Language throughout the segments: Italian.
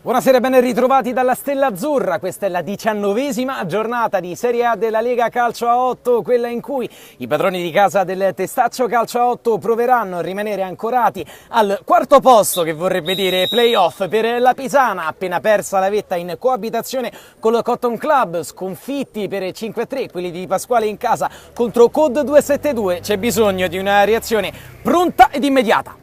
Buonasera e ben ritrovati dalla Stella Azzurra. Questa è la 19ª giornata di Serie A della Lega Calcio a 8, quella in cui i padroni di casa del Testaccio Calcio a 8 proveranno a rimanere ancorati al quarto posto, che vorrebbe dire playoff per la Pisana, appena persa la vetta in coabitazione col Cotton Club, sconfitti per 5-3, quelli di Pasquale in casa contro Code 272. C'è bisogno di una reazione pronta ed immediata.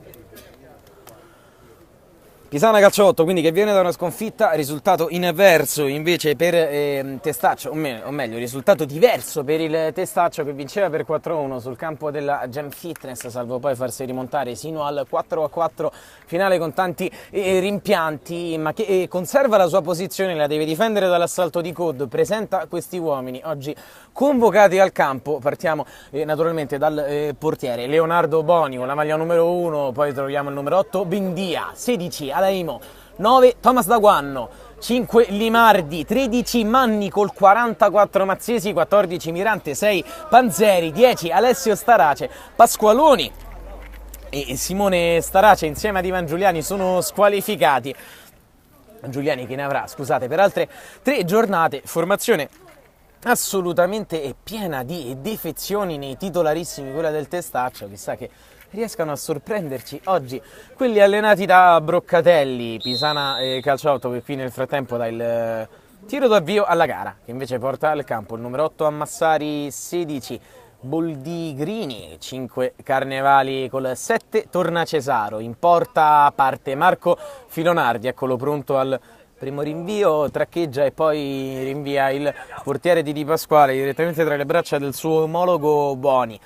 Pisana Calcio 8, quindi, che viene da una sconfitta, risultato inverso invece per Testaccio, o meglio, risultato diverso per il Testaccio, che vinceva per 4-1 sul campo della Gem Fitness, salvo poi farsi rimontare sino al 4-4 finale con tanti rimpianti, ma che conserva la sua posizione, la deve difendere dall'assalto di Code, presenta questi uomini oggi convocati al campo. Partiamo naturalmente dal portiere Leonardo Boni con la maglia numero 1, poi troviamo il numero 8 Bendia, 16 Alaimo, 9 Thomas Daguanno, 5 Limardi, 13 Manni col 44 Mazzesi, 14 Mirante, 6 Panzeri, 10 Alessio Starace, Pasqualoni e Simone Starace insieme ad Ivan Giuliani sono squalificati. Giuliani che ne avrà, scusate, per altre 3 giornate. Formazione assolutamente piena di defezioni nei titolarissimi, quella del Testaccio. Chissà che riescano a sorprenderci oggi quelli allenati da Broccatelli. Pisana Calcio 8 che qui nel frattempo dà il tiro d'avvio alla gara, che invece porta al campo il numero 8 Ammassari, 16 Boldigrini, 5 Carnevali col 7 Torna Cesaro. In porta parte Marco Filonardi, eccolo pronto al primo rinvio, traccheggia e poi rinvia il portiere di Pasquale direttamente tra le braccia del suo omologo Boni.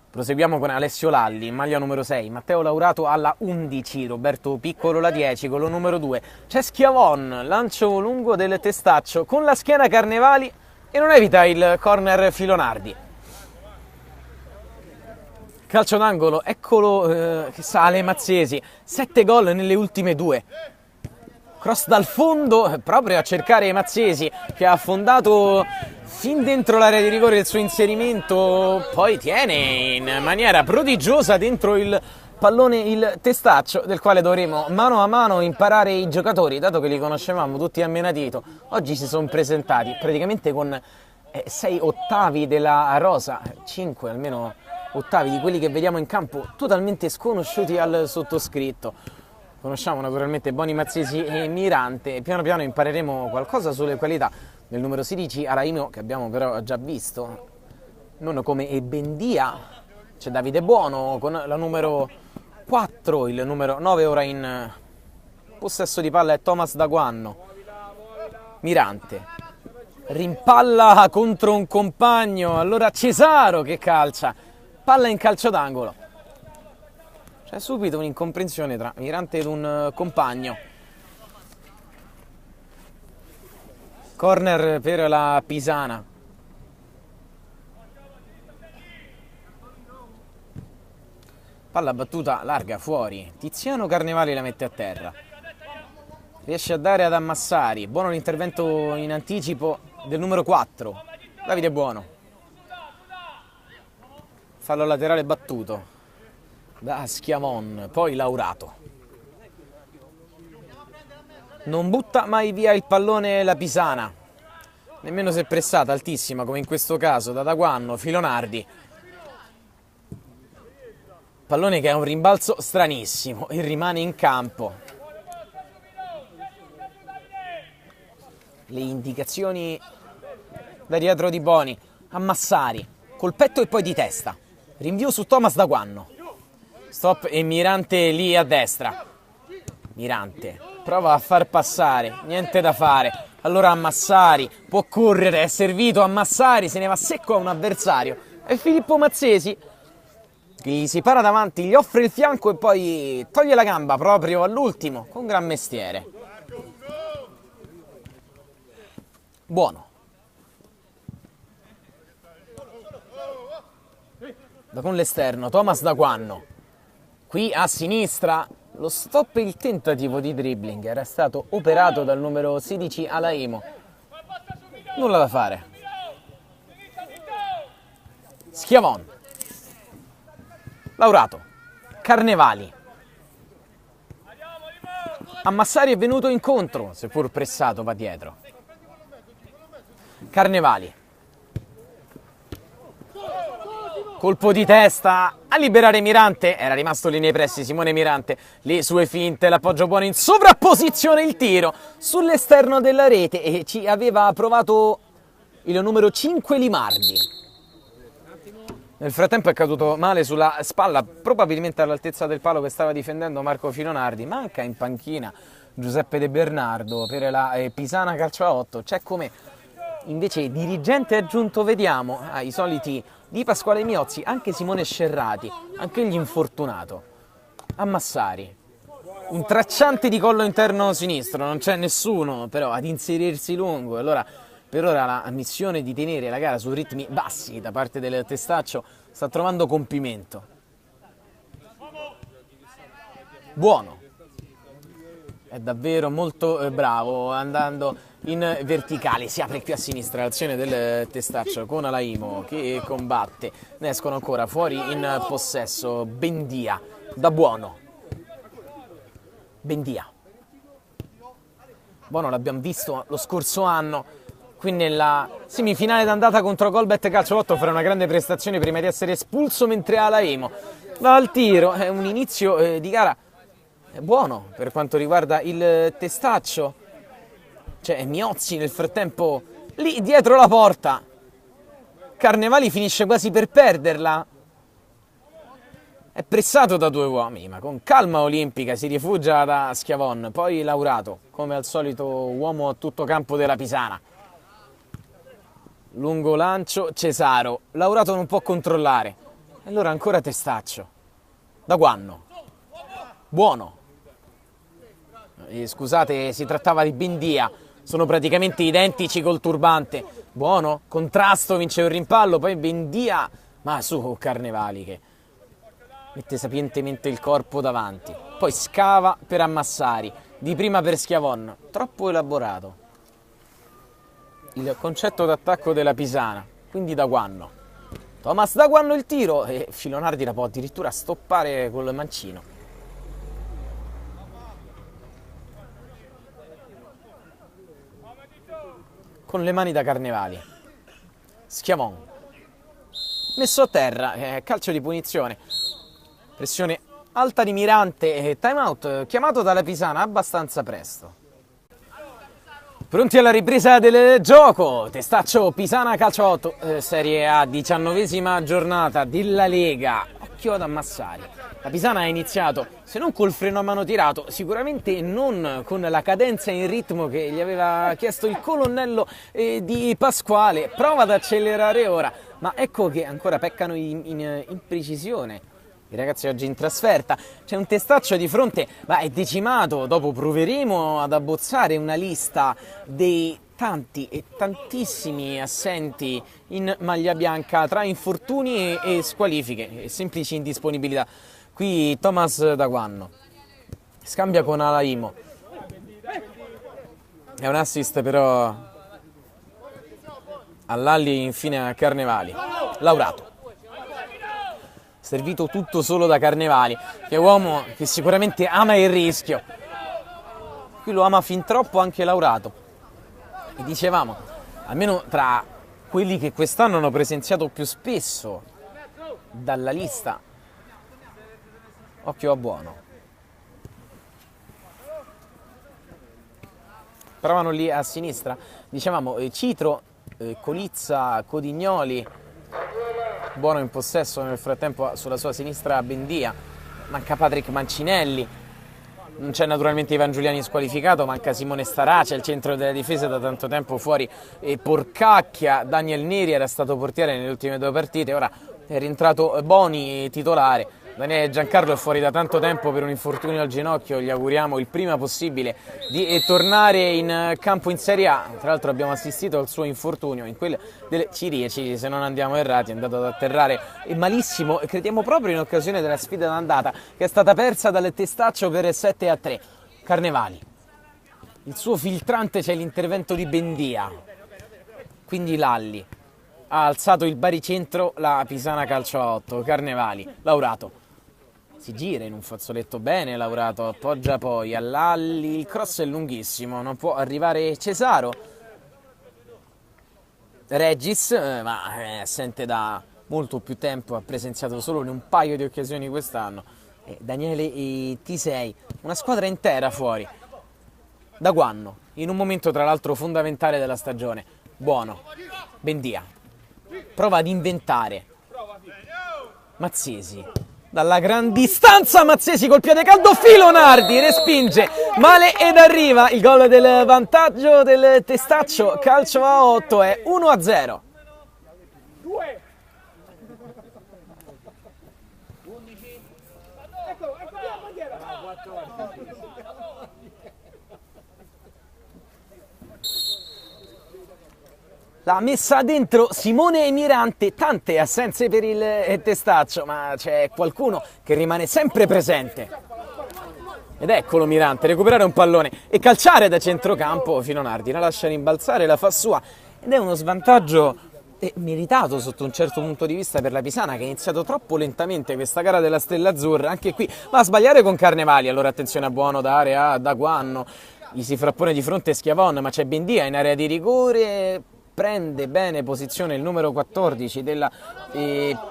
Proseguiamo con Alessio Lalli, maglia numero 6, Matteo Laurato alla 11, Roberto Piccolo la 10 con lo numero 2. C'è Schiavon, lancio lungo del Testaccio con la schiena Carnevali e non evita il corner Filonardi. Calcio d'angolo, eccolo che sale Mazzesi, 7 gol nelle ultime 2. Cross dal fondo proprio a cercare Mazzesi, che ha affondato fin dentro l'area di rigore il suo inserimento, poi tiene in maniera prodigiosa dentro il pallone il Testaccio, del quale dovremo mano a mano imparare i giocatori, dato che li conoscevamo tutti a menadito. Oggi si sono presentati praticamente con 6 ottavi della rosa, 5 almeno ottavi di quelli che vediamo in campo, totalmente sconosciuti al sottoscritto. Conosciamo naturalmente Boni, Mazzesi e Mirante, e piano piano impareremo qualcosa sulle qualità del numero 16 Alaimo, che abbiamo però già visto, non come Bendia. C'è Davide Buono con la numero 4, il numero 9 ora in possesso di palla è Thomas Daguanno. Mirante rimpalla contro un compagno, allora Cesaro che calcia, palla in calcio d'angolo. C'è subito un'incomprensione tra Mirante ed un compagno. Corner per la Pisana. Palla battuta larga fuori. Tiziano Carnevali la mette a terra. Riesce a dare ad Ammassari. Buono l'intervento in anticipo del numero 4. Davide Buono. Fallo laterale battuto da Schiavon, poi Laurato. Non butta mai via il pallone la Pisana, nemmeno se pressata altissima come in questo caso da Daguanno. Filonardi, pallone che ha un rimbalzo stranissimo e rimane in campo. Le indicazioni da dietro di Boni. Ammassari col petto e poi di testa, rinvio su Thomas Daguanno. Stop e Mirante lì a destra. Mirante prova a far passare, niente da fare. Allora Ammassari può correre, è servito Ammassari, se ne va secco a un avversario. E Filippo Mazzesi gli si para davanti, gli offre il fianco e poi toglie la gamba proprio all'ultimo, con gran mestiere. Buono. Da con l'esterno, Thomas Daguanno. Qui a sinistra lo stop e il tentativo di dribbling era stato operato dal numero 16 Alaimo. Nulla da fare. Schiavon. Laurato. Carnevali. A Massari è venuto incontro, seppur pressato va dietro. Carnevali. Colpo di testa a liberare Mirante, era rimasto lì nei pressi Simone Mirante, le sue finte, l'appoggio buono in sovrapposizione, il tiro sull'esterno della rete e ci aveva provato il numero 5 Limardi. Nel frattempo è caduto male sulla spalla, probabilmente all'altezza del palo che stava difendendo Marco Filonardi. Manca in panchina Giuseppe De Bernardo per la Pisana Calcio a 8, c'è come invece dirigente aggiunto, vediamo, ai soliti Di Pasquale Miozzi, anche Simone Scerrati, anche egli infortunato. A Massari, un tracciante di collo interno sinistro, non c'è nessuno però ad inserirsi lungo, allora per ora la missione di tenere la gara su ritmi bassi da parte del Testaccio sta trovando compimento. Buono, è davvero molto bravo, andando in verticale, si apre qui a sinistra l'azione del Testaccio con Alaimo che combatte, ne escono ancora fuori in possesso Bendia, da buono. Bendia. Buono l'abbiamo visto lo scorso anno, qui nella semifinale d'andata contro Colbet Calcio 8 farà una grande prestazione prima di essere espulso, mentre Alaimo va al tiro. È un inizio di gara buono per quanto riguarda il Testaccio. C'è Miozzi nel frattempo lì dietro la porta. Carnevali finisce quasi per perderla. È pressato da due uomini, ma con calma olimpica si rifugia da Schiavon. Poi Laurato, come al solito uomo a tutto campo della Pisana. Lungo lancio, Cesaro. Laurato non può controllare. Allora ancora Testaccio. Da Guanno. Buono. Scusate, si trattava di Bendia. Sono praticamente identici col turbante. Buono, contrasto, vince un rimpallo, poi Bendia, ma su Carnevali che mette sapientemente il corpo davanti. Poi scava per Ammassari, di prima per Schiavon, troppo elaborato. Il concetto d'attacco della Pisana, quindi da Guanno. Thomas da Guanno il tiro e Filonardi la può addirittura stoppare col mancino. Con le mani da Carnevali. Schiavon. Messo a terra, calcio di punizione. Pressione alta di Mirante, time out chiamato dalla Pisana abbastanza presto. Pronti alla ripresa del gioco, Testaccio Pisana Calcio 8, Serie A, 19ª giornata della Lega. Occhio ad Ammassari. La Pisana ha iniziato, se non col freno a mano tirato, sicuramente non con la cadenza in ritmo che gli aveva chiesto il colonnello Di Pasquale. Prova ad accelerare ora, ma ecco che ancora peccano in precisione. I ragazzi oggi in trasferta, c'è un Testaccio di fronte, ma è decimato. Dopo proveremo ad abbozzare una lista dei tanti e tantissimi assenti in maglia bianca tra infortuni e squalifiche e semplici indisponibilità. Qui Thomas da Guanno scambia con Alaimo, è un assist però all'Alli, infine a Carnevali. Laurato, servito tutto solo da Carnevali, che è uomo che sicuramente ama il rischio. Qui lo ama fin troppo anche Laurato. E dicevamo, almeno tra quelli che quest'anno hanno presenziato più spesso dalla lista, occhio a Buono. Provano lì a sinistra, dicevamo Citro, Colizza, Codignoli. Buono in possesso, nel frattempo sulla sua sinistra Bendia, manca Patrick Mancinelli, non c'è naturalmente Ivan Giuliani squalificato, manca Simone Starace, il centro della difesa da tanto tempo fuori, e Porcacchia. Daniel Neri era stato portiere nelle ultime due partite, ora è rientrato Boni titolare. Daniele Giancarlo è fuori da tanto tempo per un infortunio al ginocchio, gli auguriamo il prima possibile di tornare in campo in Serie A. Tra l'altro abbiamo assistito al suo infortunio in quelle delle Cirieci, se non andiamo errati, è andato ad atterrare malissimo, e crediamo proprio in occasione della sfida d'andata che è stata persa dal Testaccio per 7-3. Carnevali, il suo filtrante, c'è l'intervento di Bendia, quindi Lalli ha alzato il baricentro la Pisana Calcio a 8. Carnevali, Laurato, si gira in un fazzoletto bene lavorato, appoggia poi all'Alli, il cross è lunghissimo, non può arrivare Cesaro. Regis, ma è assente da molto più tempo, ha presenziato solo in un paio di occasioni quest'anno. Daniele Tisei, una squadra intera fuori. Daguanno, in un momento tra l'altro fondamentale della stagione. Buono, Bendia, prova ad inventare. Mazzesi, dalla gran distanza Mazzesi col piede caldo, Filonardi respinge male ed arriva il gol del vantaggio del Testaccio. Calcio a 8, è 1-0. L'ha messa dentro Simone Mirante, tante assenze per il Testaccio, ma c'è qualcuno che rimane sempre presente. Ed eccolo Mirante, recuperare un pallone e calciare da centrocampo. Filonardi la lascia rimbalzare, la fa sua, ed è uno svantaggio meritato sotto un certo punto di vista per la Pisana, che ha iniziato troppo lentamente questa gara della Stella Azzurra. Anche qui va a sbagliare con Carnevali, allora attenzione a buono da area da Daguanno, gli si frappone di fronte Schiavon, ma c'è Bendia in area di rigore. Prende bene posizione il numero 14 della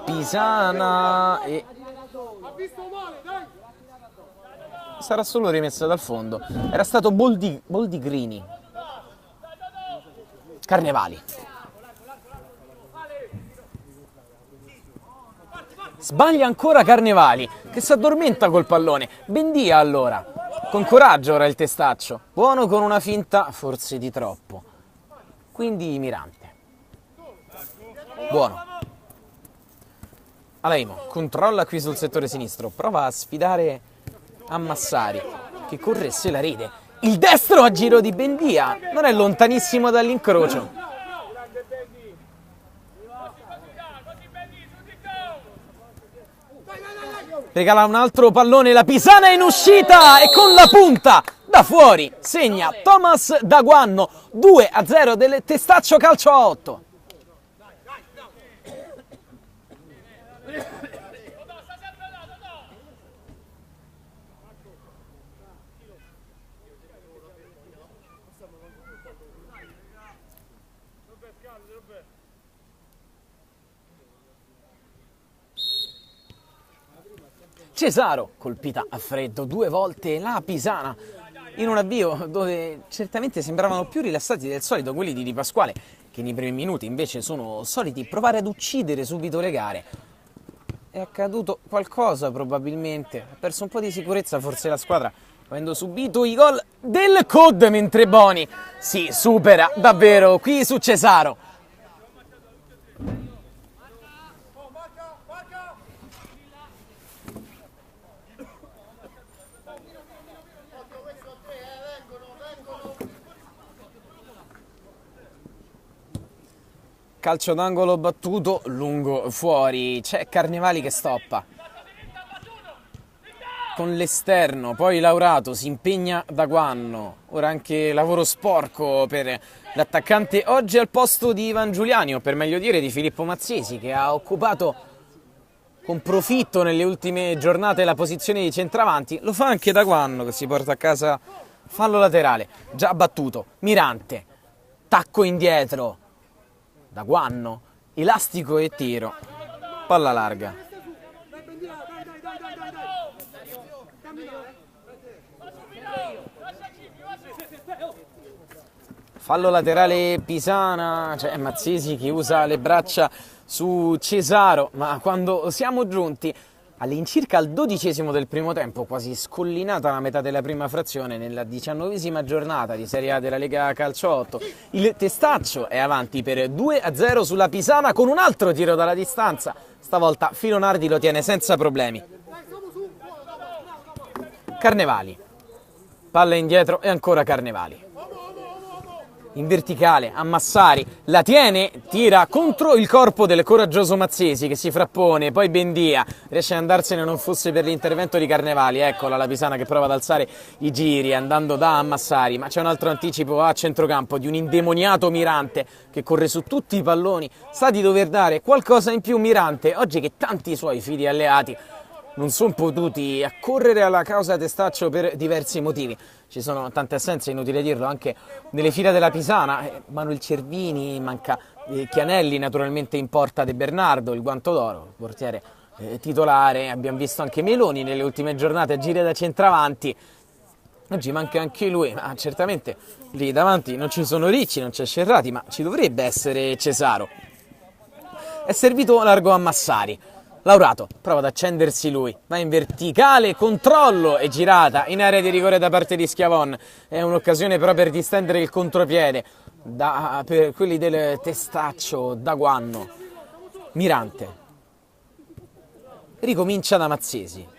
Pisana e sarà solo rimessa dal fondo. Era stato Boldigrini. Carnevali. Sbaglia ancora Carnevali, che si addormenta col pallone. Bendia allora. Con coraggio ora il Testaccio. Buono con una finta, forse di troppo. Quindi Mirante. Buono. Aleimo controlla qui sul settore sinistro, prova a sfidare Ammassari, che corre e se la ride. Il destro a giro di Bendia, non è lontanissimo dall'incrocio. Regala un altro pallone, la Pisana in uscita e con la punta da fuori segna Thomas Daguanno. 2-0 del Testaccio, calcio a 8. Cesaro, colpita a freddo 2 volte la Pisana, in un avvio dove certamente sembravano più rilassati del solito quelli di Di Pasquale, che nei primi minuti invece sono soliti provare ad uccidere subito le gare. È accaduto qualcosa probabilmente, ha perso un po' di sicurezza forse la squadra, avendo subito i gol del COD, mentre Boni si supera davvero qui su Cesaro. Calcio d'angolo battuto, lungo fuori, c'è Carnevali che stoppa. Con l'esterno, poi Laurato, si impegna Daguanno. Ora anche lavoro sporco per l'attaccante oggi al posto di Ivan Giuliani, o per meglio dire di Filippo Mazzesi, che ha occupato con profitto nelle ultime giornate la posizione di centravanti. Lo fa anche Daguanno, che si porta a casa fallo laterale, già battuto. Mirante, tacco indietro. Daguanno, elastico e tiro, palla larga. Fallo laterale Pisana, c'è Mazzesi che usa le braccia su Cesaro, ma quando siamo giunti all'incirca al 12° del primo tempo, quasi scollinata la metà della prima frazione, nella 19ª giornata di Serie A della Lega Calcio 8, il Testaccio è avanti per 2-0 sulla Pisana con un altro tiro dalla distanza. Stavolta Filonardi lo tiene senza problemi. Carnevali, palla indietro e ancora Carnevali. In verticale, Ammassari, la tiene, tira contro il corpo del coraggioso Mazzesi che si frappone, poi Bendia riesce ad andarsene non fosse per l'intervento di Carnevali. Eccola la Pisana che prova ad alzare i giri andando da Ammassari, ma c'è un altro anticipo a centrocampo di un indemoniato Mirante che corre su tutti i palloni. Sa di dover dare qualcosa in più Mirante, oggi che tanti suoi fidi alleati non sono potuti accorrere alla causa Testaccio per diversi motivi. Ci sono tante assenze, inutile dirlo, anche nelle fila della Pisana. Manuel Cervini, manca Chianelli, naturalmente in porta De Bernardo, il guanto d'oro, portiere titolare. Abbiamo visto anche Meloni nelle ultime giornate a gire da centravanti. Oggi manca anche lui, ma certamente lì davanti non ci sono Ricci, non c'è Scerrati, ma ci dovrebbe essere Cesaro. È servito largo a Massari. Laurato prova ad accendersi lui, va in verticale, controllo e girata in area di rigore da parte di Schiavon. È un'occasione però per distendere il contropiede per quelli del Testaccio da Guanno. Mirante ricomincia da Mazzesi.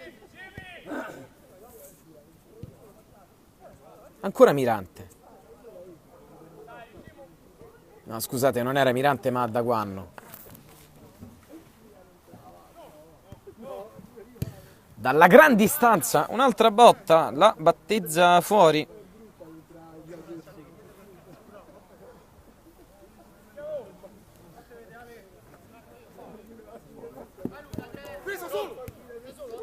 Ancora Mirante. No, scusate, non era Mirante ma da Guanno. Dalla gran distanza, un'altra botta, la battezza fuori.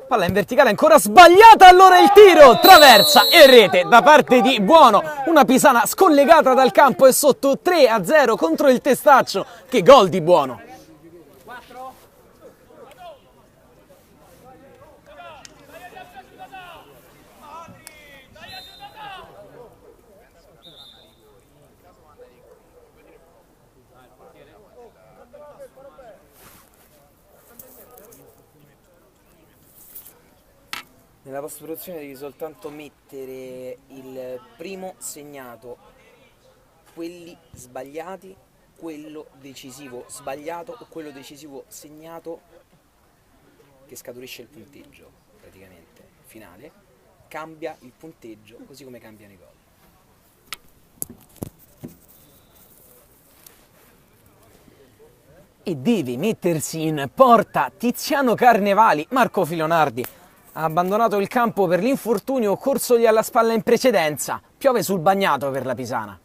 Palla in verticale ancora sbagliata, allora il tiro, traversa e rete da parte di Buono. Una Pisana scollegata dal campo e sotto 3-0 contro il Testaccio. Che gol di Buono! Nella post-produzione devi soltanto mettere il primo segnato, quelli sbagliati, quello decisivo sbagliato o quello decisivo segnato che scaturisce il punteggio, praticamente, finale, cambia il punteggio così come cambiano i gol. E deve mettersi in porta Tiziano Carnevali. Marco Filonardi ha abbandonato il campo per l'infortunio occorsogli alla spalla in precedenza. Piove sul bagnato per la Pisana.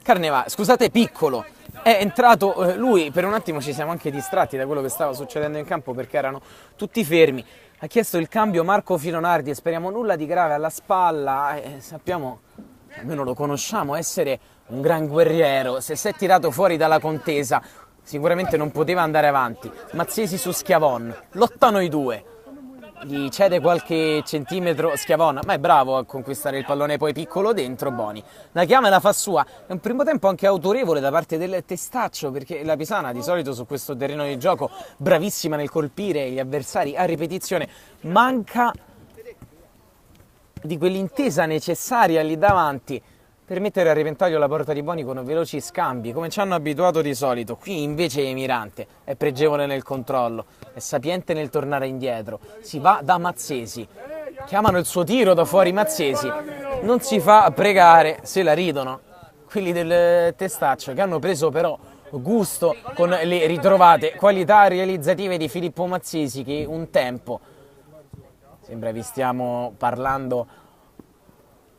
Carnevali, scusate, Piccolo. È entrato lui, per un attimo ci siamo anche distratti da quello che stava succedendo in campo perché erano tutti fermi. Ha chiesto il cambio Marco Filonardi e speriamo nulla di grave alla spalla. Sappiamo, almeno lo conosciamo, essere un gran guerriero. Se si è tirato fuori dalla contesa sicuramente non poteva andare avanti. Mazzesi su Schiavon, lottano i due. Gli cede qualche centimetro Schiavon, ma è bravo a conquistare il pallone, poi Piccolo dentro, Boni la chiama e la fa sua. È un primo tempo anche autorevole da parte del Testaccio, perché la Pisana di solito su questo terreno di gioco bravissima nel colpire gli avversari a ripetizione, manca di quell'intesa necessaria lì davanti per mettere a repentaglio la porta di Boni con veloci scambi, come ci hanno abituato di solito. Qui invece Mirante è pregevole nel controllo, è sapiente nel tornare indietro, si va da Mazzesi, chiamano il suo tiro da fuori Mazzesi, non si fa pregare, se la ridono quelli del Testaccio, che hanno preso però gusto con le ritrovate qualità realizzative di Filippo Mazzesi, che un tempo, sembra vi stiamo parlando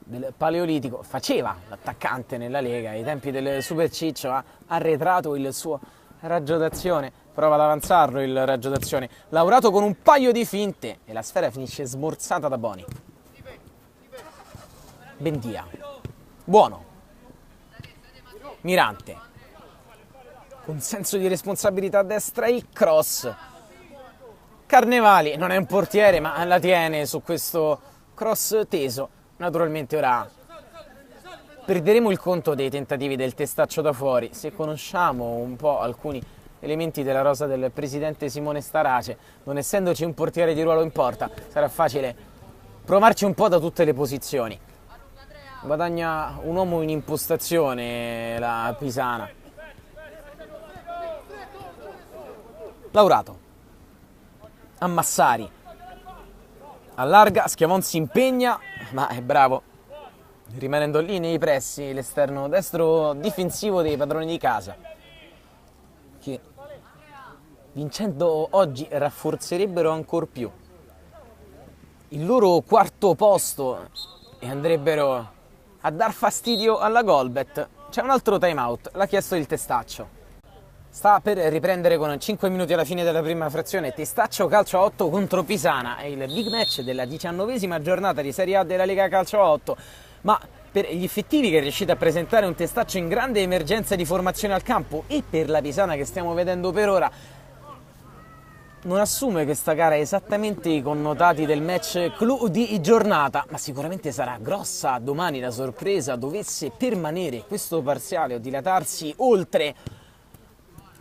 del Paleolitico, faceva l'attaccante nella Lega. Ai tempi del Super Ciccio ha arretrato il suo raggio d'azione, prova ad avanzarlo il raggio d'azione, Laurato con un paio di finte e la sfera finisce smorzata da Boni. Bendia, Buono, Mirante con senso di responsabilità a destra, il cross. Carnevali non è un portiere ma la tiene su questo cross teso. Naturalmente ora perderemo il conto dei tentativi del Testaccio da fuori. Se conosciamo un po' alcuni elementi della rosa del presidente Simone Starace, non essendoci un portiere di ruolo in porta, sarà facile provarci un po' da tutte le posizioni. Guadagna un uomo in impostazione la Pisana. Laurato a Massari, allarga, Schiavon si impegna, ma è bravo rimanendo lì nei pressi l'esterno destro difensivo dei padroni di casa, che vincendo oggi rafforzerebbero ancor più il loro quarto posto e andrebbero a dar fastidio alla Golbet. C'è un altro timeout, l'ha chiesto il Testaccio. Sta per riprendere con 5 minuti alla fine della prima frazione Testaccio Calcio a 8 contro Pisana, è il big match della 19ª giornata di Serie A della Lega Calcio a 8, ma per gli effettivi che è riuscito a presentare un Testaccio in grande emergenza di formazione al campo e per la Pisana che stiamo vedendo per ora, non assume questa gara esattamente i connotati del match clou di giornata, ma sicuramente sarà grossa domani la sorpresa dovesse permanere questo parziale o dilatarsi oltre.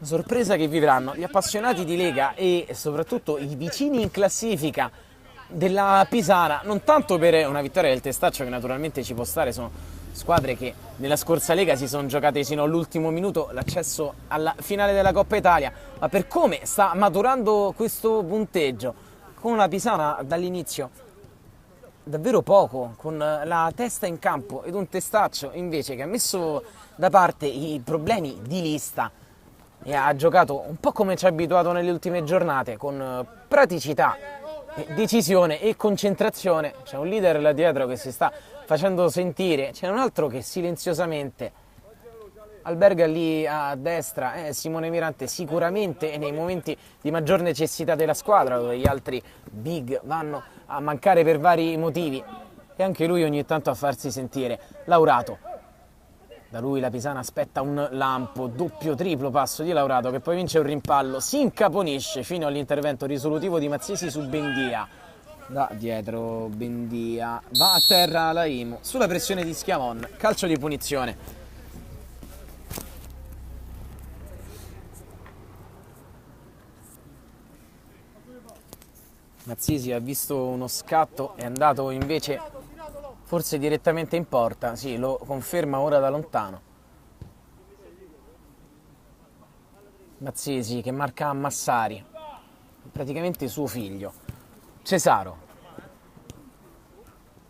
Sorpresa che vivranno gli appassionati di Lega e soprattutto i vicini in classifica della Pisana, non tanto per una vittoria del Testaccio che naturalmente ci può stare, sono squadre che nella scorsa Lega si sono giocate sino all'ultimo minuto l'accesso alla finale della Coppa Italia, ma per come sta maturando questo punteggio, con una Pisana dall'inizio davvero poco, con la testa in campo, ed un Testaccio invece che ha messo da parte i problemi di lista e ha giocato un po' come ci ha abituato nelle ultime giornate, con praticità, decisione e concentrazione. C'è un leader là dietro che si sta facendo sentire, c'è un altro che silenziosamente alberga lì a destra, Simone Mirante, sicuramente nei momenti di maggior necessità della squadra, dove gli altri big vanno a mancare per vari motivi, e anche lui ogni tanto a farsi sentire. Laurato, da lui la Pisana aspetta un lampo, doppio triplo passo di Laurato che poi vince un rimpallo, si incaponisce fino all'intervento risolutivo di Mazzesi su Bendia. Da dietro Bendia, va a terra Laimo, sulla pressione di Schiavon, calcio di punizione. Mazzesi ha visto uno scatto, è andato invece forse direttamente in porta, sì, lo conferma ora da lontano. Mazzesi che marca a Massari, praticamente suo figlio. Cesaro,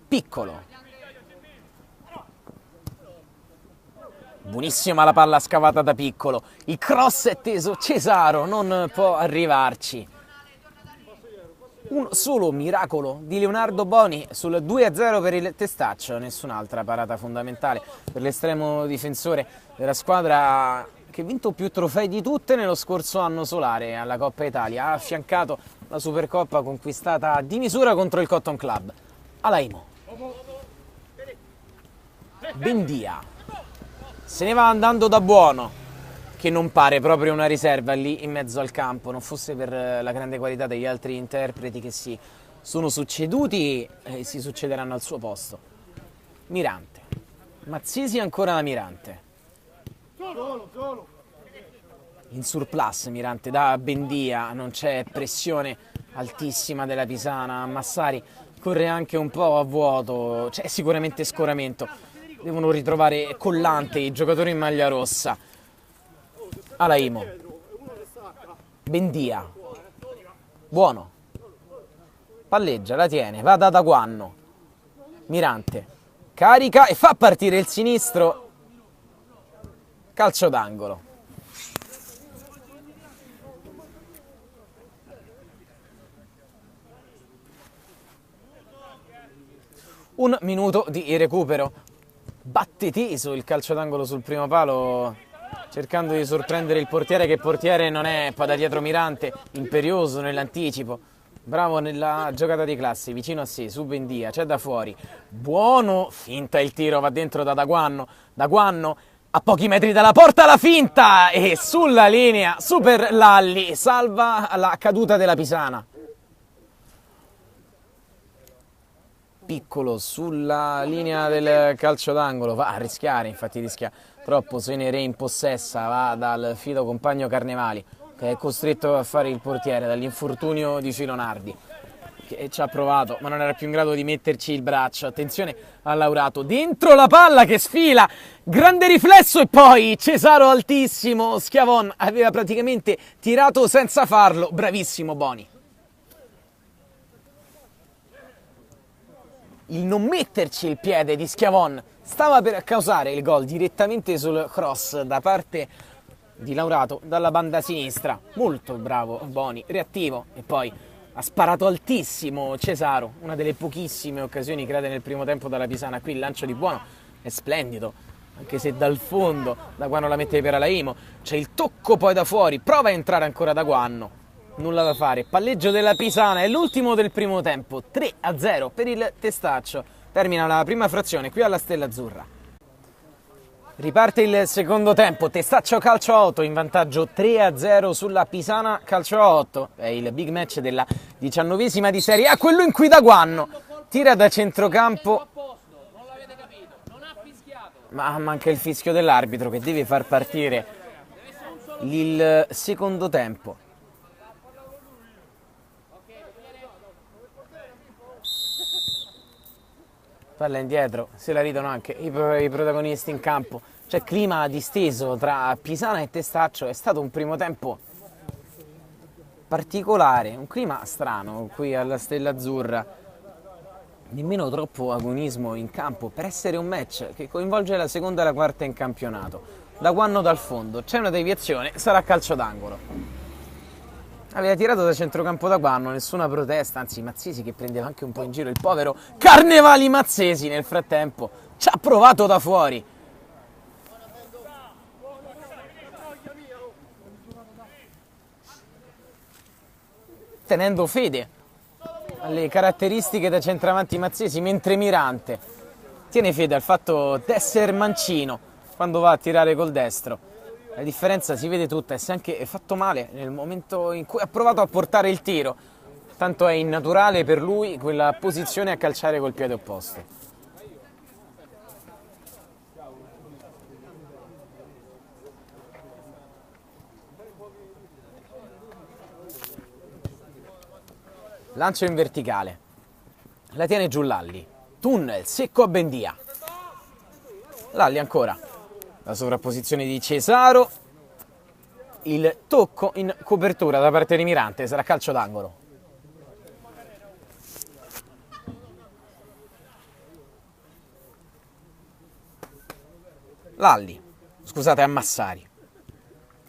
Piccolo, buonissima la palla scavata da Piccolo, il cross è teso, Cesaro non può arrivarci. Un solo miracolo di Leonardo Boni sul 2-0 per il Testaccio, nessun'altra parata fondamentale per l'estremo difensore della squadra che ha vinto più trofei di tutte nello scorso anno solare alla Coppa Italia. Ha affiancato la Supercoppa conquistata di misura contro il Cotton Club. Alaimo, Bendia, se ne va andando da Buono, che non pare proprio una riserva lì in mezzo al campo, non fosse per la grande qualità degli altri interpreti che si sono succeduti e si succederanno al suo posto. Mirante, Mazzesi ancora da Mirante, in surplus Mirante da Bendia, non c'è pressione altissima della Pisana, Massari corre anche un po' a vuoto, c'è sicuramente scoramento, devono ritrovare collante i giocatori in maglia rossa. Alaimo, Bendia, Buono, palleggia, la tiene, va da Daguanno, Mirante, carica e fa partire il sinistro, calcio d'angolo. Un minuto di recupero, batte teso il calcio d'angolo sul primo palo, cercando di sorprendere il portiere, che portiere non è, poi da dietro Mirante, imperioso nell'anticipo, bravo nella giocata di classe, vicino a sé, su Bendia, c'è da fuori, Buono, finta il tiro, va dentro da Daguanno, Daguanno a pochi metri dalla porta, la finta e sulla linea, Super Lalli, salva la caduta della Pisana. Piccolo sulla linea del calcio d'angolo, va a rischiare, infatti rischia troppo, se ne reimpossessa, va dal fido compagno Carnevali che è costretto a fare il portiere dall'infortunio di Filonardi, che ci ha provato ma non era più in grado di metterci il braccio. Attenzione a Laurato, dentro la palla che sfila, grande riflesso e poi Cesaro altissimo, Schiavon aveva praticamente tirato senza farlo, bravissimo Boni. il non metterci il piede di Schiavon stava per causare il gol direttamente sul cross da parte di Laurato dalla banda sinistra. Molto bravo Boni, reattivo, e poi ha sparato altissimo Cesaro, una delle pochissime occasioni create nel primo tempo dalla Pisana. Qui il lancio di Buono è splendido, anche se dal fondo Daguano la mette per Alaimo, c'è il tocco poi da fuori, prova a entrare ancora Daguano, nulla da fare, palleggio della Pisana, è l'ultimo del primo tempo, 3-0 per il Testaccio, termina la prima frazione qui alla Stella Azzurra. Riparte il secondo tempo, Testaccio calcio a 8 in vantaggio 3-0 sulla Pisana calcio a 8, è il big match della 19ª di Serie A, quello in cui Daguano tira da centrocampo, ma manca il fischio dell'arbitro che deve far partire il secondo tempo. Palla indietro, se la ridono anche i protagonisti in campo. C'è clima disteso tra Pisana e Testaccio, è stato un primo tempo particolare, un clima strano qui alla Stella Azzurra. Nemmeno troppo agonismo in campo per essere un match che coinvolge la seconda e la quarta in campionato. Daguano dal fondo, c'è una deviazione, sarà calcio d'angolo. Aveva tirato da centrocampo Daguano, nessuna protesta, anzi Mazzesi che prendeva anche un po' in giro il povero Carnevali Mazzesi nel frattempo ci ha provato da fuori. Tenendo fede alle caratteristiche da centravanti Mazzesi, mentre Mirante tiene fede al fatto d'essere mancino quando va a tirare col destro. La differenza si vede tutta, e si è anche fatto male nel momento in cui ha provato a portare il tiro, tanto è innaturale per lui quella posizione a calciare col piede opposto. Lancio in verticale, la tiene giù Lalli, tunnel secco a Bendia, Lalli ancora, la sovrapposizione di Cesaro, il tocco in copertura da parte di Mirante, sarà calcio d'angolo. Lalli, scusate, Ammassari,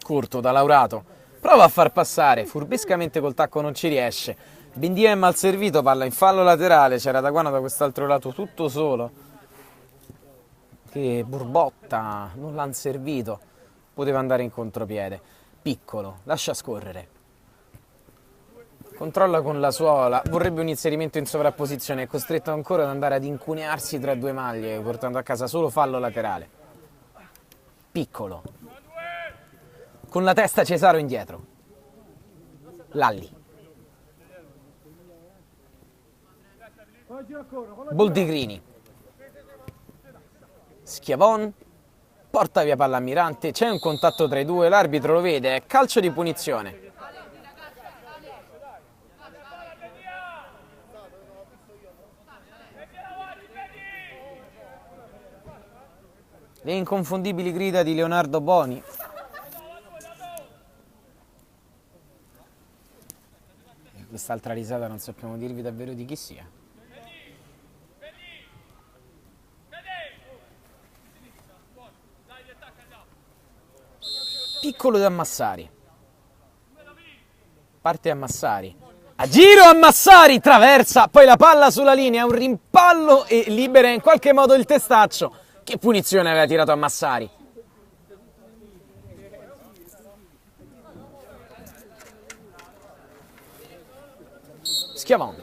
curto da Laurato, prova a far passare, furbescamente col tacco non ci riesce. Bendia è mal servito, palla in fallo laterale, c'era Daguano da quest'altro lato tutto solo, che burbotta, non l'hanno servito, poteva andare in contropiede. Piccolo, lascia scorrere, controlla con la suola, vorrebbe un inserimento in sovrapposizione, è costretto ancora ad andare ad incunearsi tra due maglie, portando a casa solo fallo laterale. Piccolo, con la testa Cesaro indietro, Lalli, Boldigrini, Schiavon, porta via palla a Mirante, c'è un contatto tra i due, l'arbitro lo vede, è calcio di punizione. Le inconfondibili grida di Leonardo Boni. E quest'altra risata non sappiamo dirvi davvero di chi sia. Piccolo da Massari, parte Ammassari, a giro Ammassari, traversa, poi la palla sulla linea, un rimpallo e libera in qualche modo il Testaccio. Che punizione aveva tirato Ammassari. Schiavon,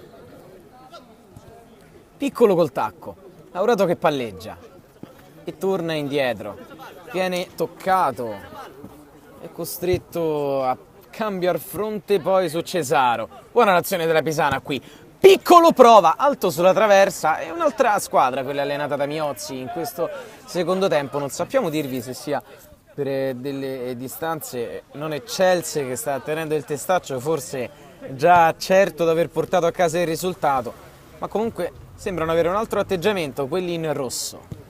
piccolo col tacco, Laurato che palleggia e torna indietro, viene toccato, è costretto a cambiare fronte poi su Cesaro. Buona l'azione della Pisana qui, piccolo prova, alto sulla traversa, è un'altra squadra quella allenata da Miozzi in questo secondo tempo. Non sappiamo dirvi se sia per delle distanze non eccelse che sta tenendo il Testaccio, forse già certo di aver portato a casa il risultato, ma comunque sembrano avere un altro atteggiamento quelli in rosso.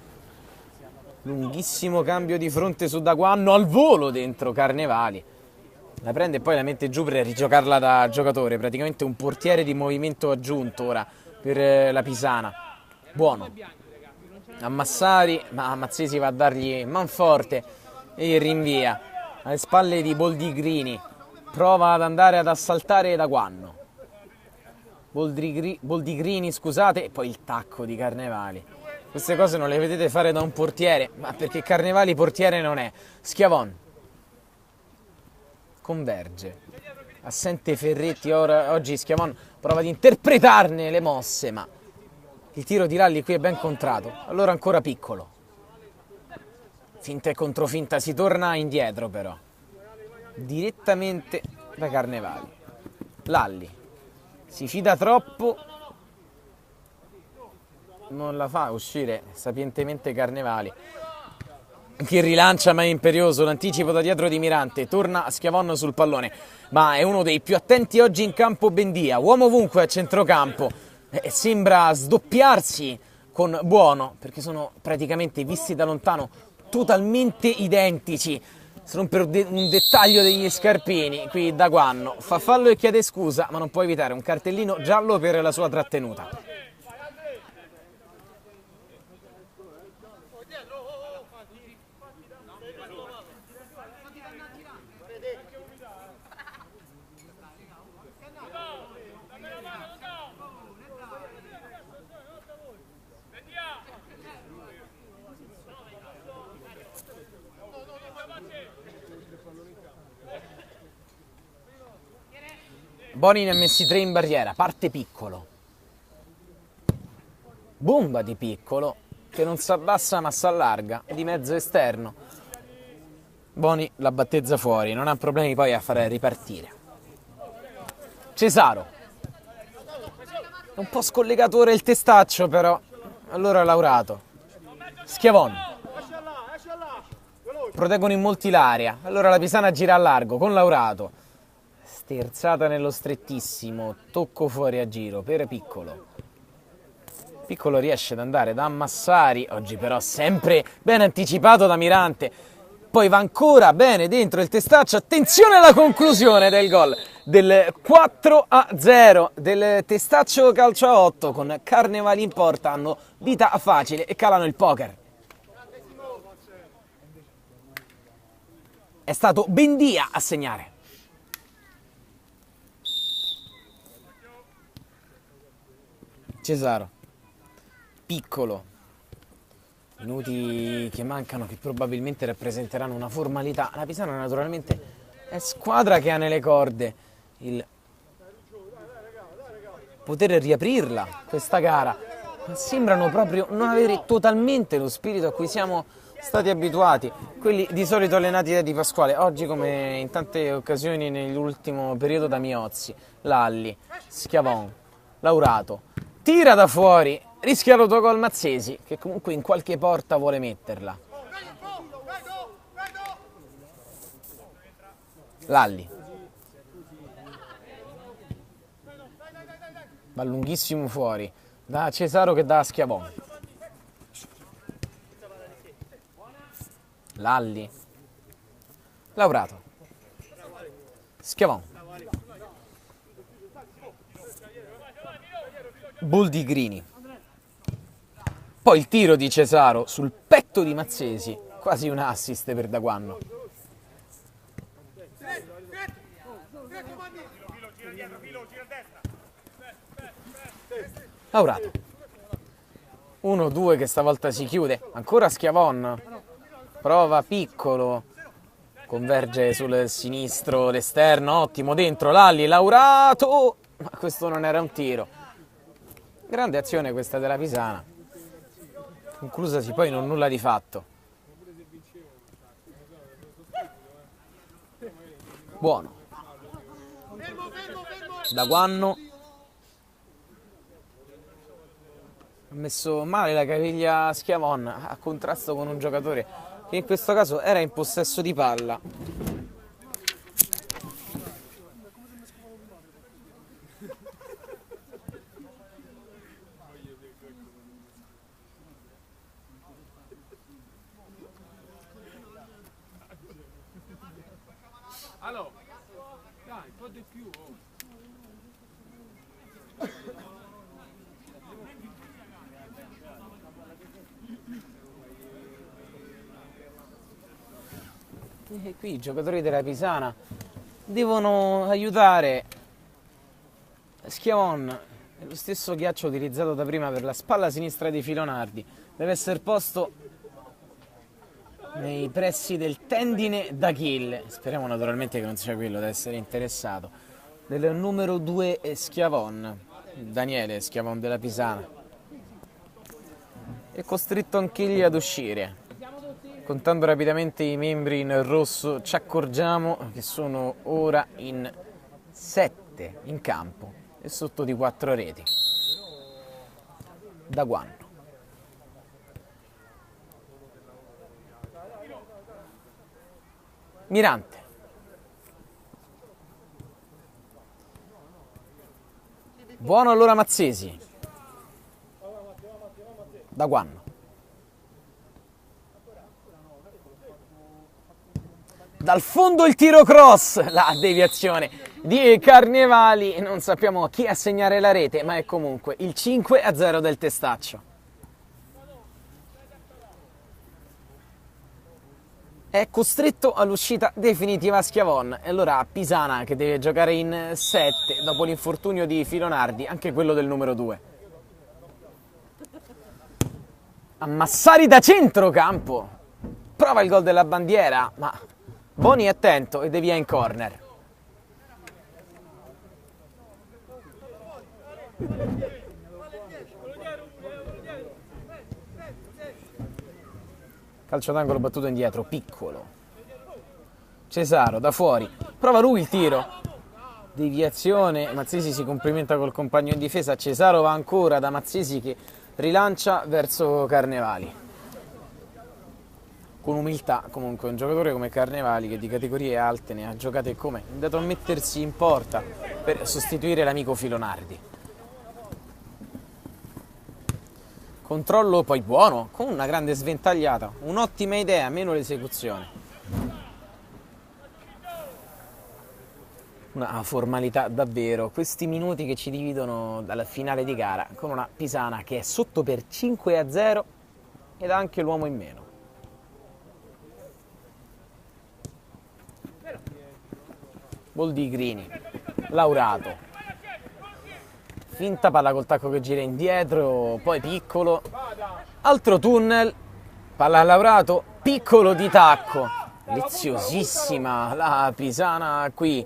Lunghissimo cambio di fronte su Daguano, al volo dentro Carnevali, la prende e poi la mette giù per rigiocarla da giocatore, praticamente un portiere di movimento aggiunto ora per la Pisana. Buono a Massari, ma Mazzesi va a dargli manforte e rinvia alle spalle di Boldigrini, prova ad andare ad assaltare Daguanno. Boldigrini, scusate, e poi il tacco di Carnevali. Queste cose non le vedete fare da un portiere, ma perché Carnevali portiere non è. Schiavon converge, assente Ferretti, oggi Schiavon prova ad interpretarne le mosse, ma il tiro di Lalli qui è ben contrato. Allora ancora Piccolo, finta e controfinta, si torna indietro però direttamente da Carnevali. Lalli si fida troppo, non la fa uscire sapientemente Carnevali, che rilancia ma è imperioso, l'anticipo da dietro di Mirante, torna Schiavon sul pallone, ma è uno dei più attenti oggi in campo Bendia, uomo ovunque a centrocampo, sembra sdoppiarsi con Buono, perché sono praticamente, visti da lontano, totalmente identici, se non per un dettaglio degli scarpini. Qui Daguanno fa fallo e chiede scusa, ma non può evitare un cartellino giallo per la sua trattenuta. Boni ne ha messi 3 in barriera, parte Piccolo. Bomba di Piccolo, che non si abbassa ma si allarga, di mezzo esterno. Boni la battezza fuori, non ha problemi poi a far ripartire. Cesaro. Un po' scollegato ora il testaccio però, allora Laurato. Schiavon. Proteggono in molti l'area, allora la Pisana gira a largo con Laurato. Sterzata nello strettissimo, tocco fuori a giro per Piccolo. Piccolo riesce ad andare da Massari, oggi però sempre ben anticipato da Mirante. Poi va ancora bene dentro il testaccio, attenzione alla conclusione del gol del 4-0 del testaccio calcio a 8 con Carnevali in porta, hanno vita facile e calano il poker. È stato Bendia a segnare. Cesaro, Piccolo, minuti che mancano, che probabilmente rappresenteranno una formalità. La Pisana naturalmente è squadra che ha nelle corde il poter riaprirla questa gara, ma sembrano proprio non avere totalmente lo spirito a cui siamo stati abituati, quelli di solito allenati da Di Pasquale. Oggi, come in tante occasioni nell'ultimo periodo, da Miozzi, Lalli, Schiavon, Laurato. Tira da fuori, rischia l'autogol Mazzesi, che comunque in qualche porta vuole metterla. Lalli. Va lunghissimo fuori, da Cesaro che dà a Schiavon. Lalli. Laurato. Schiavon. Boldigrini. Poi il tiro di Cesaro sul petto di Mazzesi, quasi un assist per Daguanno. Laurato. 1-2 che stavolta si chiude. Ancora Schiavon. Prova Piccolo. Converge sul sinistro, l'esterno, ottimo, dentro Lalli, Laurato. Ma questo non era un tiro. Grande azione questa della Pisana, conclusasi poi non nulla di fatto. Buono. Daguanno. Ha messo male la caviglia Schiavon, a contrasto con un giocatore che in questo caso era in possesso di palla. Allora, dai, un po' di più. E qui i giocatori della Pisana devono aiutare Schiavon. È lo stesso ghiaccio utilizzato da prima per la spalla sinistra di Filonardi. Deve essere posto nei pressi del tendine d'Achille. Speriamo naturalmente che non sia quello ad essere interessato. Del numero 2 Schiavon, Daniele Schiavon della Pisana. È costretto anch'egli ad uscire. Contando rapidamente i membri in rosso, ci accorgiamo che sono ora in 7 in campo e sotto di 4 reti. Daguanno. Mirante. Buono allora Mazzesi. Daguanno. Dal fondo il tiro cross, la deviazione di Carnevali, non sappiamo chi a segnare la rete, ma è comunque il 5-0 del Testaccio. È costretto all'uscita definitiva Schiavon, e allora Pisana che deve giocare in 7 dopo l'infortunio di Filonardi, anche quello del numero 2. Ammassari da centrocampo, prova il gol della bandiera, ma Boni è attento e devia in corner. Calcio d'angolo battuto indietro, piccolo. Cesaro da fuori, prova lui il tiro. Deviazione, Mazzesi si complimenta col compagno in difesa, Cesaro va ancora da Mazzesi che rilancia verso Carnevali. Con umiltà comunque un giocatore come Carnevali, che di categorie alte ne ha giocate come, è andato a mettersi in porta per sostituire l'amico Filonardi. Controllo poi buono, con una grande sventagliata, un'ottima idea, meno l'esecuzione. Una formalità davvero, questi minuti che ci dividono dalla finale di gara, con una Pisana che è sotto per 5-0 ed ha anche l'uomo in meno. Boldigrini, Laurato, finta palla col tacco che gira indietro, poi piccolo, altro tunnel, palla a Laurato, piccolo di tacco, leziosissima la Pisana qui.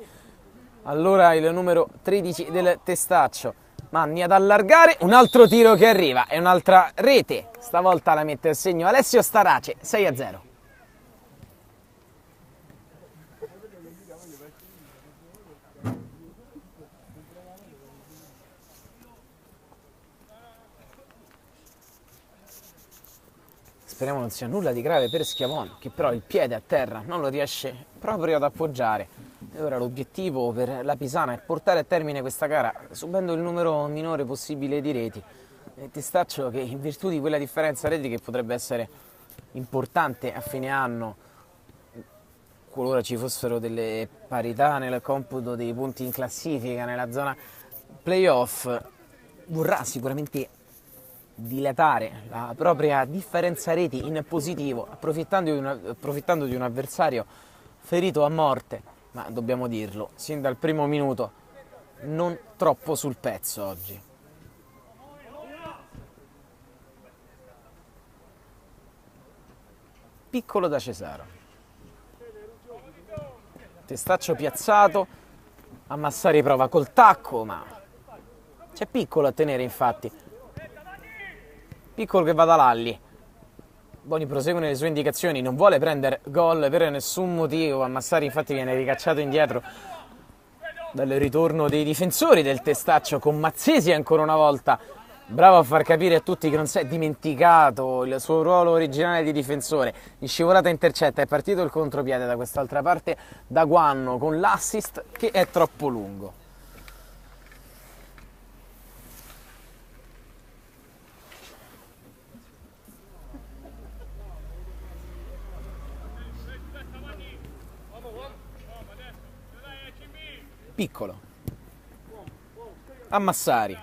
Allora il numero 13 del Testaccio, Manni ad allargare, un altro tiro che arriva e un'altra rete, stavolta la mette a segno Alessio Starace, 6-0. Speriamo non sia nulla di grave per Schiavon, che però il piede a terra non lo riesce proprio ad appoggiare. E ora l'obiettivo per la Pisana è portare a termine questa gara subendo il numero minore possibile di reti. Il Testaccio che in virtù di quella differenza reti che potrebbe essere importante a fine anno, qualora ci fossero delle parità nel computo dei punti in classifica, nella zona playoff, vorrà sicuramente dilatare la propria differenza reti in positivo, approfittando di un avversario ferito a morte, ma dobbiamo dirlo, sin dal primo minuto, non troppo sul pezzo oggi. Piccolo da Cesaro. Testaccio piazzato, Ammassari prova col tacco, ma c'è Piccolo a tenere infatti. Piccolo che va da Lalli. Boni prosegue nelle sue indicazioni, non vuole prendere gol per nessun motivo. Ammassari infatti viene ricacciato indietro dal ritorno dei difensori del Testaccio, con Mazzesi ancora una volta bravo a far capire a tutti che non si è dimenticato il suo ruolo originale di difensore. In scivolata intercetta, è partito il contropiede da quest'altra parte Daguanno con l'assist che è troppo lungo. Piccolo, Ammassari,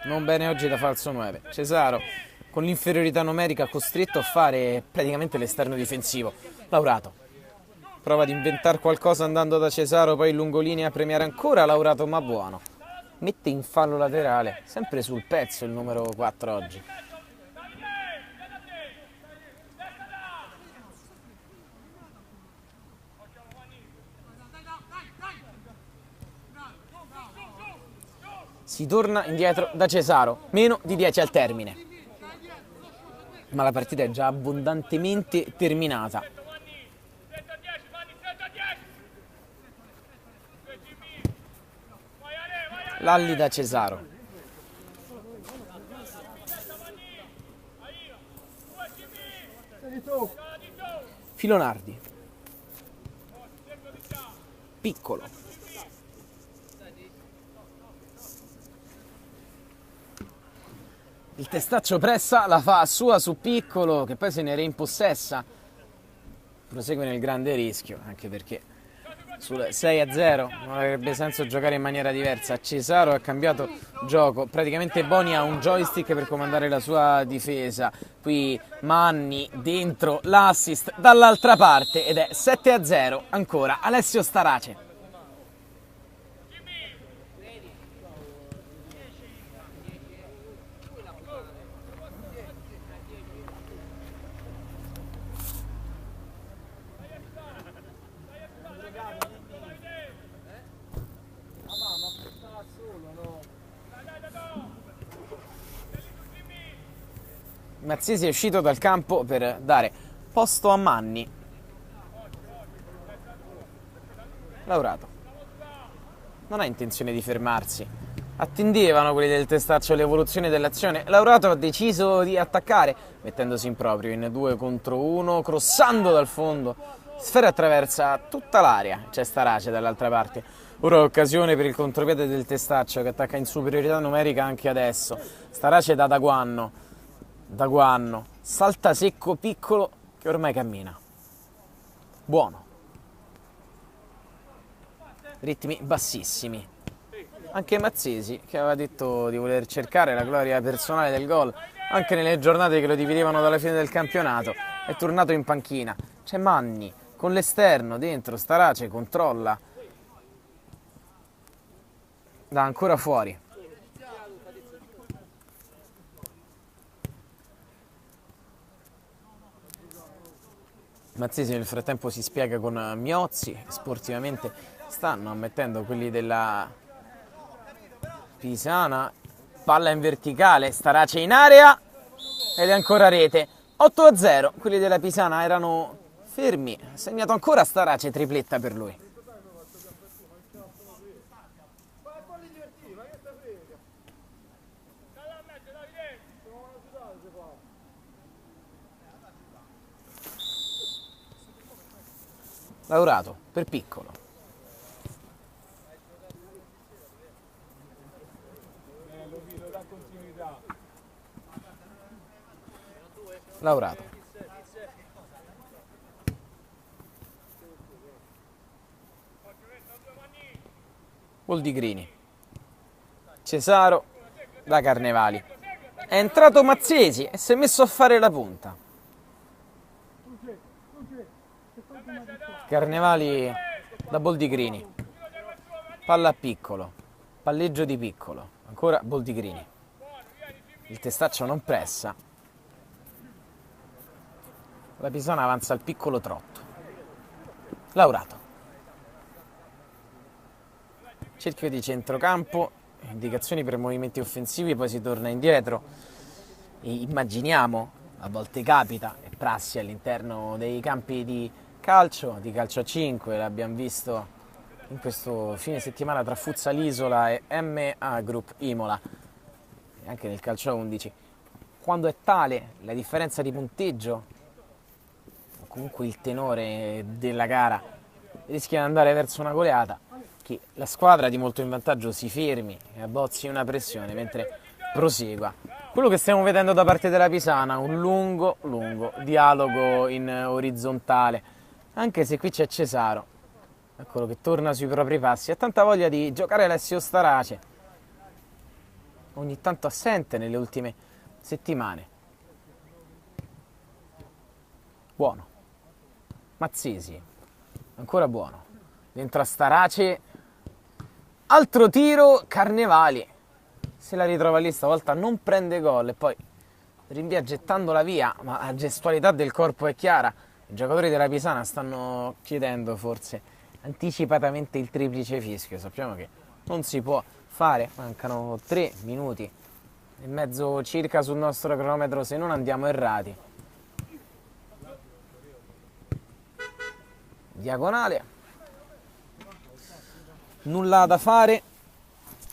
non bene oggi da falso 9. Cesaro con l'inferiorità numerica costretto a fare praticamente l'esterno difensivo. Laurato, prova ad inventare qualcosa andando da Cesaro, poi lungolinea a premiare ancora Laurato, ma buono. Mette in fallo laterale, sempre sul pezzo il numero 4 oggi. Si torna indietro da Cesaro, meno di 10 al termine. Ma la partita è già abbondantemente terminata. Lalli da Cesaro. Filonardi. Piccolo. Il testaccio pressa, la fa sua su Piccolo, che poi se ne reimpossessa. Prosegue nel grande rischio, anche perché sul 6-0 non avrebbe senso giocare in maniera diversa. Cesaro ha cambiato gioco, praticamente Boni ha un joystick per comandare la sua difesa. Qui Manni dentro l'assist dall'altra parte ed è 7-0 ancora Alessio Starace. Mazzesi è uscito dal campo per dare posto a Manni. Laurato non ha intenzione di fermarsi. Attendevano quelli del testaccio l'evoluzione dell'azione. Laurato ha deciso di attaccare, mettendosi in proprio in 2 contro 1, crossando dal fondo. Sfera attraversa tutta l'area. C'è Starace dall'altra parte. Ora occasione per il contropiede del testaccio che attacca in superiorità numerica anche adesso. Starace da Daguanno. Daguanno, salta secco Piccolo che ormai cammina. Buono. Ritmi bassissimi. Anche Mazzesi, che aveva detto di voler cercare la gloria personale del gol anche nelle giornate che lo dividevano dalla fine del campionato, è tornato in panchina. C'è Manni con l'esterno dentro, Starace controlla. Da ancora fuori. Mazzesi nel frattempo si spiega con Miozzi, sportivamente stanno ammettendo quelli della Pisana, palla in verticale, Starace in area ed è ancora rete. 8-0, quelli della Pisana erano fermi, ha segnato ancora Starace, tripletta per lui. Laurato per Piccolo. Laurato. Boldigrini. Cesaro da Carnevali. È entrato Mazzesi e si è messo a fare la punta. Carnevali da Boldigrini. Palla a Piccolo. Palleggio di Piccolo. Ancora Boldigrini. Il testaccio non pressa. La Pisana avanza al piccolo trotto. Laurato. Cerchio di centrocampo. Indicazioni per movimenti offensivi, poi si torna indietro. E immaginiamo, a volte capita, è prassi all'interno dei campi di calcio a 5, l'abbiamo visto in questo fine settimana tra Futsalisola e MA Group Imola, e anche nel calcio a 11. Quando è tale la differenza di punteggio, o comunque il tenore della gara, rischia di andare verso una goleata, che la squadra di molto in vantaggio si fermi e abbozzi una pressione mentre prosegua. Quello che stiamo vedendo da parte della Pisana, un lungo dialogo in orizzontale, anche se qui c'è Cesaro, eccolo che torna sui propri passi, ha tanta voglia di giocare Alessio Starace, ogni tanto assente nelle ultime settimane. Buono. Mazzesi. ancora buono, dentro a Starace, altro tiro, Carnevali, se la ritrova lì stavolta non prende gol e poi rinvia gettandola via, ma la gestualità del corpo è chiara. I giocatori della Pisana stanno chiedendo forse anticipatamente il triplice fischio, sappiamo che non si può fare, mancano 3 minuti e mezzo circa sul nostro cronometro se non andiamo errati. Diagonale, nulla da fare.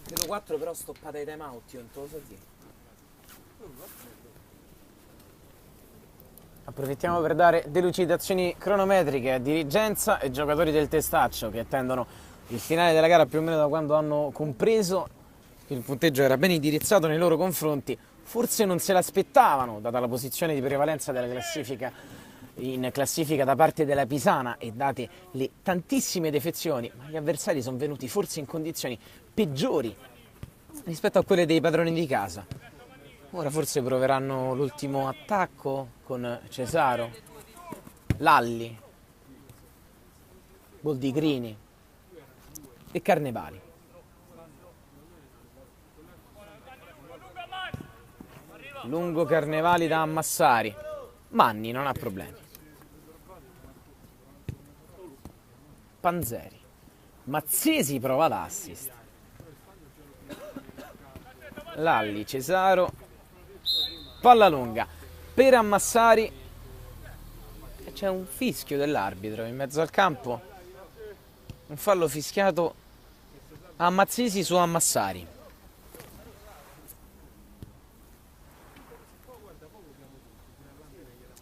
Vedo 4 però stoppate ai time out, io non te lo so dire. Approfittiamo per dare delucidazioni cronometriche a dirigenza e giocatori del Testaccio che attendono il finale della gara più o meno da quando hanno compreso che il punteggio era ben indirizzato nei loro confronti. Forse non se l'aspettavano, data la posizione di prevalenza della classifica in classifica da parte della Pisana e date le tantissime defezioni, ma gli avversari sono venuti forse in condizioni peggiori rispetto a quelle dei padroni di casa. Ora forse proveranno l'ultimo attacco con Cesaro, Lalli, Boldigrini e Carnevali. Lungo Carnevali da Massari. Manni non ha problemi. Panzeri. Mazzesi prova l'assist. Lalli, Cesaro. Palla lunga per Ammassari. C'è un fischio dell'arbitro in mezzo al campo. Un fallo fischiato a Mazzesi su Ammassari.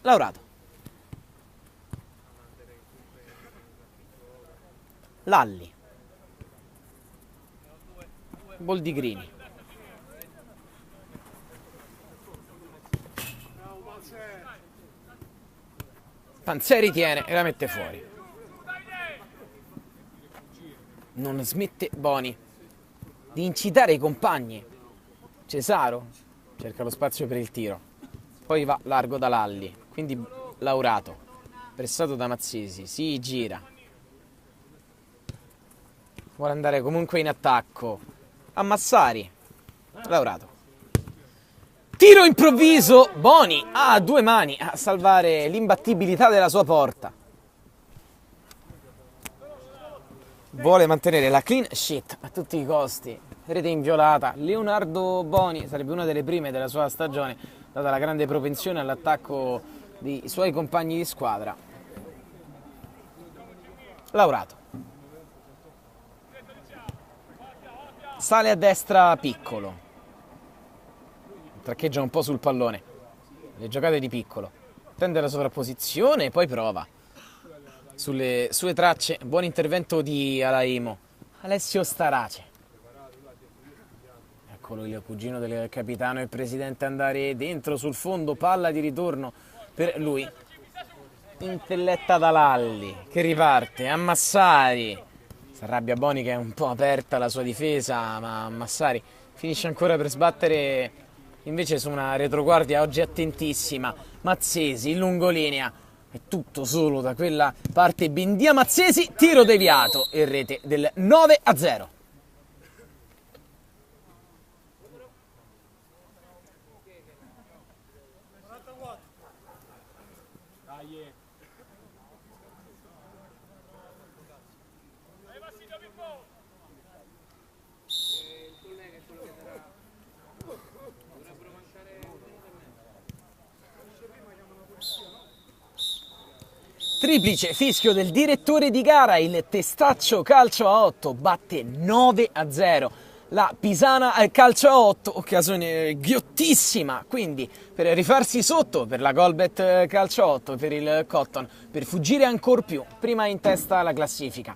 Laurato. Lalli. Boldigrini. Panzeri tiene e la mette fuori. Non smette Boni di incitare i compagni. Cesaro cerca lo spazio per il tiro. Poi va largo da Lalli. Quindi Laurato. Pressato da Mazzesi. Si gira. Vuole andare comunque in attacco. Ammassari. Laurato. Tiro improvviso, Boni ha 2 mani a salvare l'imbattibilità della sua porta. Vuole mantenere la clean sheet a tutti i costi. Rete inviolata. Leonardo Boni sarebbe una delle prime della sua stagione, data la grande propensione all'attacco dei suoi compagni di squadra. Laurato. Sale a destra Piccolo. Traccheggia un po' sul pallone, le giocate di Piccolo, tende la sovrapposizione, poi prova sulle sue tracce. Buon intervento di Alaimo. Alessio Starace, eccolo il cugino del capitano e presidente andare dentro sul fondo, palla di ritorno per lui, intelletta da Lalli che riparte. Ammassari, si arrabbia Boni che è un po' aperta la sua difesa, ma Ammassari finisce ancora per sbattere invece su una retroguardia oggi attentissima. Mazzesi in lungolinea, è tutto solo da quella parte Bendia. Mazzesi, tiro deviato e rete del 9-0. Triplice fischio del direttore di gara, il Testaccio calcio a 8 batte 9-0 la Pisana al calcio a 8, occasione ghiottissima quindi per rifarsi sotto per la Golbet calcio a 8, per il Cotton, per fuggire ancor più, prima in testa alla classifica.